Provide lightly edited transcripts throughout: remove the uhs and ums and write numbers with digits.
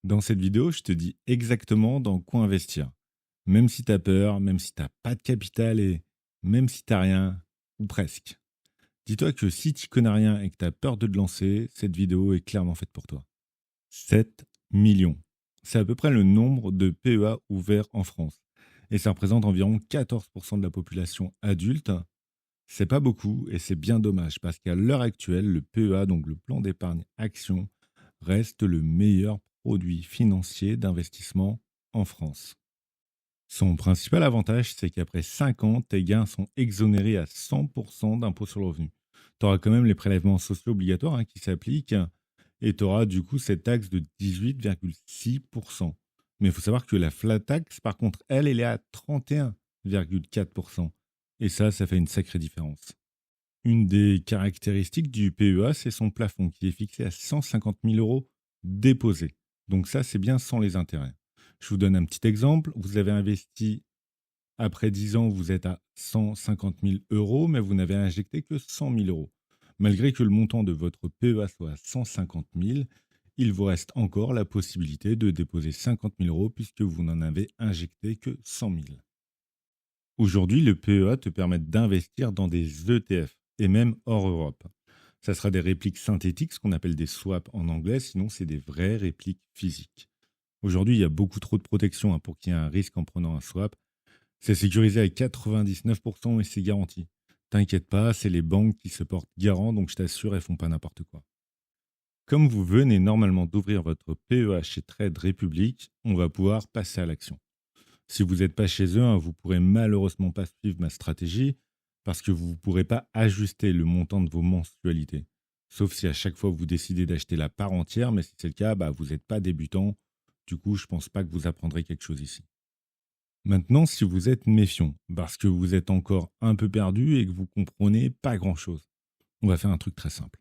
Dans cette vidéo, je te dis exactement dans quoi investir. Même si tu as peur, même si tu n'as pas de capital et même si tu n'as rien, ou presque. Dis-toi que si tu connais rien et que tu as peur de te lancer, cette vidéo est clairement faite pour toi. 7 millions. C'est à peu près le nombre de PEA ouverts en France. Et ça représente environ 14% de la population adulte. C'est pas beaucoup et c'est bien dommage parce qu'à l'heure actuelle, le PEA, donc le plan d'épargne action, reste le meilleur produit financier d'investissement en France. Son principal avantage, c'est qu'après 5 ans, tes gains sont exonérés à 100% d'impôt sur le revenu. Tu auras quand même les prélèvements sociaux obligatoires qui s'appliquent et tu auras du coup cette taxe de 18,6%. Mais il faut savoir que la flat tax, par contre, elle est à 31,4%. Et ça fait une sacrée différence. Une des caractéristiques du PEA, c'est son plafond qui est fixé à 150 000 euros déposés. Donc ça, c'est bien sans les intérêts. Je vous donne un petit exemple. Vous avez investi, après 10 ans, vous êtes à 150 000 euros, mais vous n'avez injecté que 100 000 euros. Malgré que le montant de votre PEA soit à 150 000, il vous reste encore la possibilité de déposer 50 000 euros puisque vous n'en avez injecté que 100 000. Aujourd'hui, le PEA te permet d'investir dans des ETF et même hors Europe. Ça sera des répliques synthétiques, ce qu'on appelle des swaps en anglais, sinon c'est des vraies répliques physiques. Aujourd'hui, il y a beaucoup trop de protection pour qu'il y ait un risque en prenant un swap. C'est sécurisé à 99% et c'est garanti. T'inquiète pas, c'est les banques qui se portent garant, donc je t'assure, elles font pas n'importe quoi. Comme vous venez normalement d'ouvrir votre PEA chez Trade Republic, on va pouvoir passer à l'action. Si vous n'êtes pas chez eux, vous ne pourrez malheureusement pas suivre ma stratégie parce que vous ne pourrez pas ajuster le montant de vos mensualités. Sauf si à chaque fois vous décidez d'acheter la part entière, mais si c'est le cas, vous n'êtes pas débutant. Du coup, je ne pense pas que vous apprendrez quelque chose ici. Maintenant, si vous êtes méfiant, parce que vous êtes encore un peu perdu et que vous comprenez pas grand-chose, on va faire un truc très simple.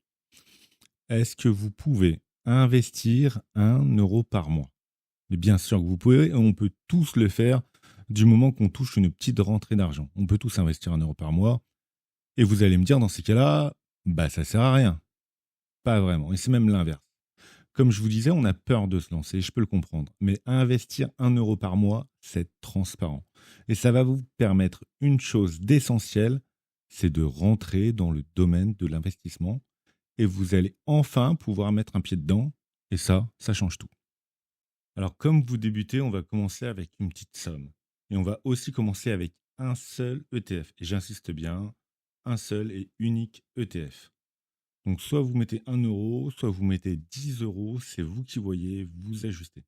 Est-ce que vous pouvez investir 1 euro par mois? Mais bien sûr que vous pouvez, et on peut tous le faire du moment qu'on touche une petite rentrée d'argent. On peut tous investir 1 euro par mois. Et vous allez me dire, dans ces cas-là, ça sert à rien. Pas vraiment. Et c'est même l'inverse. Comme je vous disais, on a peur de se lancer, je peux le comprendre. Mais investir 1 euro par mois, c'est transparent. Et ça va vous permettre une chose d'essentielle, c'est de rentrer dans le domaine de l'investissement. Et vous allez enfin pouvoir mettre un pied dedans. Et ça change tout. Alors, comme vous débutez, on va commencer avec une petite somme. Et on va aussi commencer avec un seul ETF. Et j'insiste bien, un seul et unique ETF. Donc, soit vous mettez 1 euro, soit vous mettez 10 euros. C'est vous qui voyez, vous ajustez.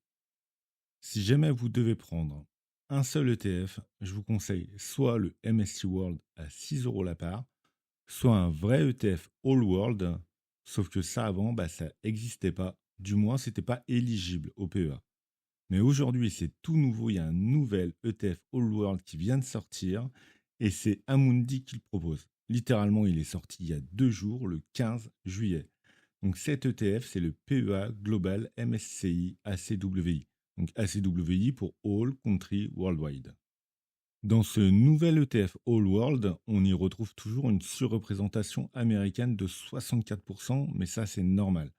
Si jamais vous devez prendre un seul ETF, je vous conseille soit le MSCI World à 6 euros la part, soit un vrai ETF All World. Sauf que ça, avant, ça n'existait pas. Du moins, ce n'était pas éligible au PEA. Mais aujourd'hui, c'est tout nouveau. Il y a un nouvel ETF All World qui vient de sortir et c'est Amundi qui le propose. Littéralement, il est sorti il y a 2 jours, le 15 juillet. Donc cet ETF, c'est le PEA Global MSCI ACWI. Donc ACWI pour All Country Worldwide. Dans ce nouvel ETF All World, on y retrouve toujours une surreprésentation américaine de 64%, mais ça c'est normal.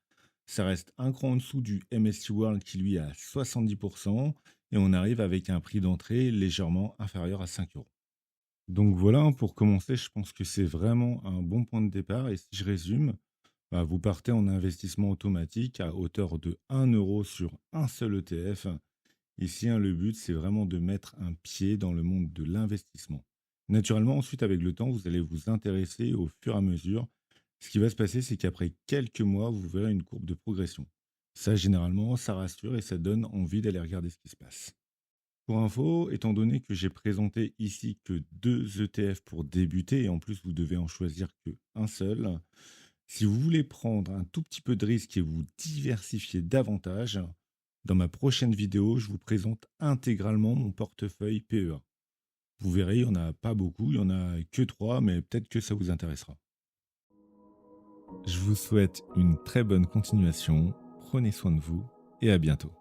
Ça reste un cran en dessous du MSCI World qui lui est à 70% et on arrive avec un prix d'entrée légèrement inférieur à 5 euros. Donc voilà, pour commencer, je pense que c'est vraiment un bon point de départ. Et si je résume, vous partez en investissement automatique à hauteur de 1 euro sur un seul ETF. Ici, le but, c'est vraiment de mettre un pied dans le monde de l'investissement. Naturellement, ensuite, avec le temps, vous allez vous intéresser au fur et à mesure. Ce qui va se passer, c'est qu'après quelques mois, vous verrez une courbe de progression. Ça, généralement, ça rassure et ça donne envie d'aller regarder ce qui se passe. Pour info, étant donné que j'ai présenté ici que 2 ETF pour débuter, et en plus vous devez en choisir qu'un seul, si vous voulez prendre un tout petit peu de risque et vous diversifier davantage, dans ma prochaine vidéo, je vous présente intégralement mon portefeuille PEA. Vous verrez, il n'y en a pas beaucoup, il n'y en a que 3, mais peut-être que ça vous intéressera. Je vous souhaite une très bonne continuation, prenez soin de vous et à bientôt.